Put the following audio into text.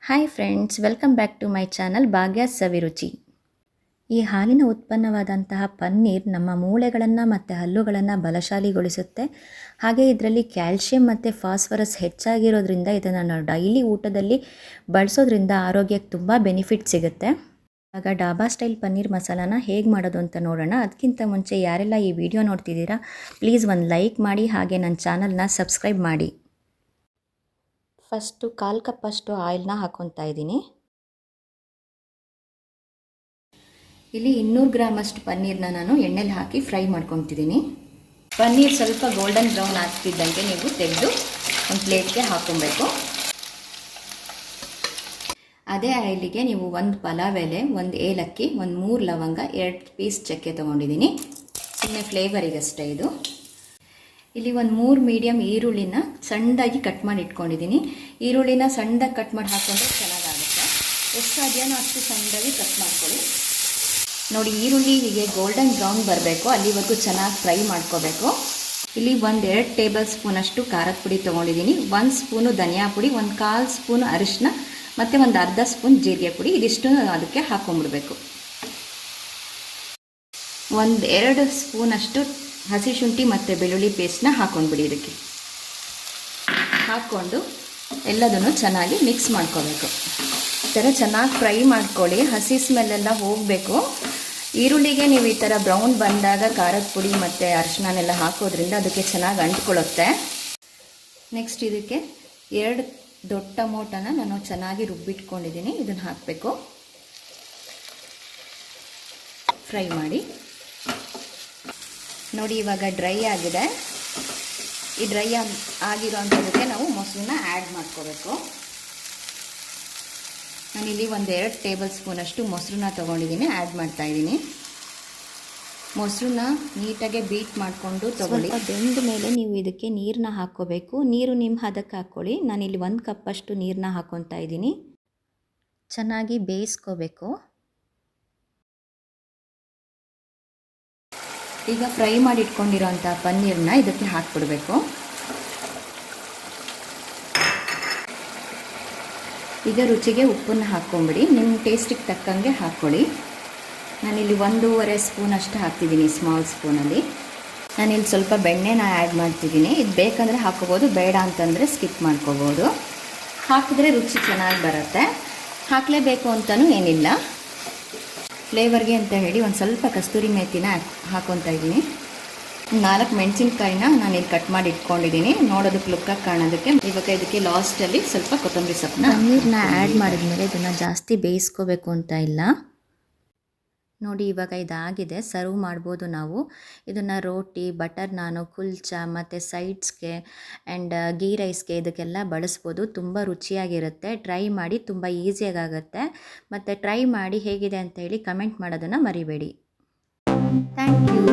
Hi friends, welcome back to my channel Bhagya's Saviruchi. ಈ ಹಾಲಿನ ಉತ್ಪನ್ನವಾದಂತಹ ಪನ್ನೀರ್ ನಮ್ಮ ಮೂಳೆಗಳನ್ನು ಮತ್ತು ಹಲ್ಲುಗಳನ್ನು ಬಲಶಾಲಿಗೊಳಿಸುತ್ತೆ. ಹಾಗೆ ಇದರಲ್ಲಿ ಕ್ಯಾಲ್ಶಿಯಂ ಮತ್ತು ಫಾಸ್ಫರಸ್ ಹೆಚ್ಚಾಗಿರೋದ್ರಿಂದ ಇದನ್ನು ನಾವು ಡೈಲಿ ಊಟದಲ್ಲಿ ಬಳಸೋದ್ರಿಂದ ಆರೋಗ್ಯಕ್ಕೆ ತುಂಬ ಬೆನಿಫಿಟ್ ಸಿಗುತ್ತೆ. ಆಗ ಡಾಬಾ ಸ್ಟೈಲ್ ಪನ್ನೀರ್ ಮಸಾಲಾನ ಹೇಗೆ ಮಾಡೋದು ಅಂತ ನೋಡೋಣ. ಅದಕ್ಕಿಂತ ಮುಂಚೆ ಯಾರೆಲ್ಲ ಈ ವಿಡಿಯೋ ನೋಡ್ತಿದ್ದೀರಾ ಪ್ಲೀಸ್ ಒಂದು ಲೈಕ್ ಮಾಡಿ, ಹಾಗೆ ನನ್ನ ಚಾನಲ್ನ ಸಬ್ಸ್ಕ್ರೈಬ್ ಮಾಡಿ. ಫಸ್ಟು 1/4 ಕಪ್ಪಷ್ಟು ಆಯಿಲ್ನ ಹಾಕ್ಕೊತಾ ಇದ್ದೀನಿ. ಇಲ್ಲಿ 200 ಗ್ರಾಮಷ್ಟು ಪನ್ನೀರ್ನ ನಾನು ಎಣ್ಣೆಲಿ ಹಾಕಿ ಫ್ರೈ ಮಾಡ್ಕೊತಿದ್ದೀನಿ. ಪನ್ನೀರ್ ಸ್ವಲ್ಪ ಗೋಲ್ಡನ್ ಬ್ರೌನ್ ಆಗ್ತಿದ್ದಂಗೆ ನೀವು ತೆಗೆದು ಒಂದು ಪ್ಲೇಟ್ಗೆ ಹಾಕ್ಕೊಬೇಕು. ಅದೇ ಆಯಿಲಿಗೆ ನೀವು 1 ಪಲಾವ್ ಎಲೆ, 1 ಏಲಕ್ಕಿ, 3 ಲವಂಗ, 2 ಪೀಸ್ ಚಕ್ಕೆ ತೊಗೊಂಡಿದ್ದೀನಿ. ಸುಮ್ಮನೆ ಫ್ಲೇವರಿಗಷ್ಟೇ ಇದು. ಇಲ್ಲಿ 3 ಮೀಡಿಯಮ್ ಈರುಳ್ಳಿನ ಸಣ್ಣದಾಗಿ ಕಟ್ ಮಾಡಿ ಇಟ್ಕೊಂಡಿದ್ದೀನಿ. ಈರುಳ್ಳಿನ ಸಣ್ಣದಾಗಿ ಕಟ್ ಮಾಡಿ ಹಾಕ್ಕೊಂಡ್ರೆ ಚೆನ್ನಾಗಾಗುತ್ತೆ. ಎಷ್ಟು ಸಾಧ್ಯನೋ ಅಷ್ಟು ಸಣ್ಣದಾಗಿ ಕಟ್ ಮಾಡ್ಕೊಳ್ಳಿ. ನೋಡಿ, ಈರುಳ್ಳಿ ಹೀಗೆ ಗೋಲ್ಡನ್ ಬ್ರೌನ್ ಬರಬೇಕು, ಅಲ್ಲಿವರೆಗೂ ಚೆನ್ನಾಗಿ ಫ್ರೈ ಮಾಡ್ಕೋಬೇಕು. ಇಲ್ಲಿ 1-2 ಟೇಬಲ್ ಸ್ಪೂನಷ್ಟು ಖಾರದ ಪುಡಿ ತೊಗೊಂಡಿದ್ದೀನಿ. 1 ಸ್ಪೂನು ಧನಿಯಾ ಪುಡಿ, 1/4 ಸ್ಪೂನು ಅರಿಶಿನ ಮತ್ತು 1/2 ಸ್ಪೂನ್ ಜೀರಿಗೆ ಪುಡಿ. ಇದಿಷ್ಟು ಅದಕ್ಕೆ ಹಾಕ್ಕೊಂಬಿಡ್ಬೇಕು. 1-2 ಸ್ಪೂನಷ್ಟು ಹಸಿ ಶುಂಠಿ ಮತ್ತು ಬೆಳ್ಳುಳ್ಳಿ ಪೇಸ್ಟ್ನ ಹಾಕ್ಕೊಂಡ್ಬಿಡಿ. ಇದಕ್ಕೆ ಹಾಕ್ಕೊಂಡು ಎಲ್ಲದನ್ನು ಚೆನ್ನಾಗಿ ಮಿಕ್ಸ್ ಮಾಡ್ಕೋಬೇಕು. ಈ ಥರ ಚೆನ್ನಾಗಿ ಫ್ರೈ ಮಾಡ್ಕೊಳ್ಳಿ, ಹಸಿ ಸ್ಮೆಲ್ಲೆಲ್ಲ ಹೋಗಬೇಕು. ಈರುಳ್ಳಿಗೆ ನೀವು ಈ ಥರ ಬ್ರೌನ್ ಬಂದಾಗ ಖಾರದ ಪುಡಿ ಮತ್ತು ಅರಿಶಿಣನೆಲ್ಲ ಹಾಕೋದ್ರಿಂದ ಅದಕ್ಕೆ ಚೆನ್ನಾಗಿ ಅಂಟ್ಕೊಳ್ಳುತ್ತೆ. ನೆಕ್ಸ್ಟ್ ಇದಕ್ಕೆ 2 ದೊಡ್ಡ ಟೊಮೊಟೊನ ನಾನು ಚೆನ್ನಾಗಿ ರುಬ್ಬಿಟ್ಕೊಂಡಿದ್ದೀನಿ. ಇದನ್ನು ಹಾಕಬೇಕು, ಫ್ರೈ ಮಾಡಿ. ನೋಡಿ, ಇವಾಗ ಡ್ರೈ ಆಗಿದೆ. ಈ ಡ್ರೈ ಆಗಿರೋಂಥದಕ್ಕೆ ನಾವು ಮೊಸರನ್ನ ಆ್ಯಡ್ ಮಾಡ್ಕೋಬೇಕು. ನಾನಿಲ್ಲಿ 1-2 ಟೇಬಲ್ ಸ್ಪೂನಷ್ಟು ಮೊಸರನ್ನ ತೊಗೊಂಡಿದ್ದೀನಿ, ಆ್ಯಡ್ ಮಾಡ್ತಾಯಿದ್ದೀನಿ. ಮೊಸರನ್ನ ನೀಟಾಗಿ ಬೀಟ್ ಮಾಡಿಕೊಂಡು ತೊಗೊಳ್ಳಿ. ಬೆಂದ ಮೇಲೆ ನೀವು ಇದಕ್ಕೆ ನೀರನ್ನ ಹಾಕ್ಕೋಬೇಕು. ನೀರು ನಿಮ್ಮ ಹದಕ್ಕೆ ಹಾಕ್ಕೊಳ್ಳಿ. ನಾನಿಲ್ಲಿ 1 ಕಪ್ಪಷ್ಟು ನೀರನ್ನ ಹಾಕ್ಕೊತಾ ಇದ್ದೀನಿ. ಚೆನ್ನಾಗಿ ಬೇಯಿಸ್ಕೋಬೇಕು. ಈಗ ಫ್ರೈ ಮಾಡಿ ಇಟ್ಕೊಂಡಿರೋಂಥ ಪನ್ನೀರನ್ನ ಇದಕ್ಕೆ ಹಾಕ್ಬಿಡಬೇಕು. ಈಗ ರುಚಿಗೆ ಉಪ್ಪನ್ನು ಹಾಕ್ಕೊಂಬಿಡಿ, ನಿಮ್ಮ ಟೇಸ್ಟಿಗೆ ತಕ್ಕಂಗೆ ಹಾಕ್ಕೊಳ್ಳಿ. ನಾನಿಲ್ಲಿ 1.5 ಸ್ಪೂನ್ ಅಷ್ಟು ಹಾಕ್ತಿದ್ದೀನಿ, ಸ್ಮಾಲ್ ಸ್ಪೂನಲ್ಲಿ. ನಾನಿಲ್ಲಿ ಸ್ವಲ್ಪ ಬೆಣ್ಣೆನ ಆ್ಯಡ್ ಮಾಡ್ತಿದ್ದೀನಿ. ಇದು ಬೇಕಂದರೆ ಹಾಕ್ಕೋಬೋದು, ಬೇಡ ಅಂತಂದರೆ ಸ್ಕಿಪ್ ಮಾಡ್ಕೋಬೋದು. ಹಾಕಿದ್ರೆ ರುಚಿ ಚೆನ್ನಾಗಿ ಬರುತ್ತೆ. ಹಾಕಲೇಬೇಕು ಅಂತಲೂ ಏನಿಲ್ಲ. ಫ್ಲೇವರ್ಗೆ ಅಂತ ಹೇಳಿ ಒಂದು ಸ್ವಲ್ಪ ಕಸ್ತೂರಿ ಮೇಥಿನ ಹಾಕ್ಕೊತಾ ಇದ್ದೀನಿ. 4 ಮೆಣಸಿನ್ಕಾಯಿನ ನಾನಿಲ್ಲಿ ಕಟ್ ಮಾಡಿ ಇಟ್ಕೊಂಡಿದ್ದೀನಿ, ನೋಡೋದಕ್ಕೆ ಲುಕ್ಕಾಗಿ ಕಾಣೋದಕ್ಕೆ. ಇವಾಗ ಇದಕ್ಕೆ ಲಾಸ್ಟಲ್ಲಿ ಸ್ವಲ್ಪ ಕೊತ್ತಂಬರಿ ಸೊಪ್ಪನ್ನ ಪನ್ನೀರನ್ನ ಆ್ಯಡ್ ಮಾಡಿದ್ಮೇಲೆ ಇದನ್ನು ಜಾಸ್ತಿ ಬೇಯಿಸ್ಕೋಬೇಕು ಅಂತ ಇಲ್ಲ. ನೋಡಿ, ಇವಾಗ ಇದಾಗಿದೆ, ಸರ್ವ್ ಮಾಡ್ಬೋದು ನಾವು. ಇದನ್ನು ರೋಟಿ, ಬಟರ್ ನಾನು, ಕುಲ್ಚಾ ಮತ್ತು ಸೈಡ್ಸ್ಗೆ ಆ್ಯಂಡ್ ಗೀ ರೈಸ್ಗೆ ಇದಕ್ಕೆಲ್ಲ ಬಳಸ್ಬೋದು. ತುಂಬ ರುಚಿಯಾಗಿರುತ್ತೆ. ಟ್ರೈ ಮಾಡಿ, ತುಂಬ ಈಸಿಯಾಗುತ್ತೆ. ಮತ್ತು ಟ್ರೈ ಮಾಡಿ ಹೇಗಿದೆ ಅಂತ ಹೇಳಿ ಕಮೆಂಟ್ ಮಾಡೋದನ್ನು ಮರಿಬೇಡಿ. Thank you.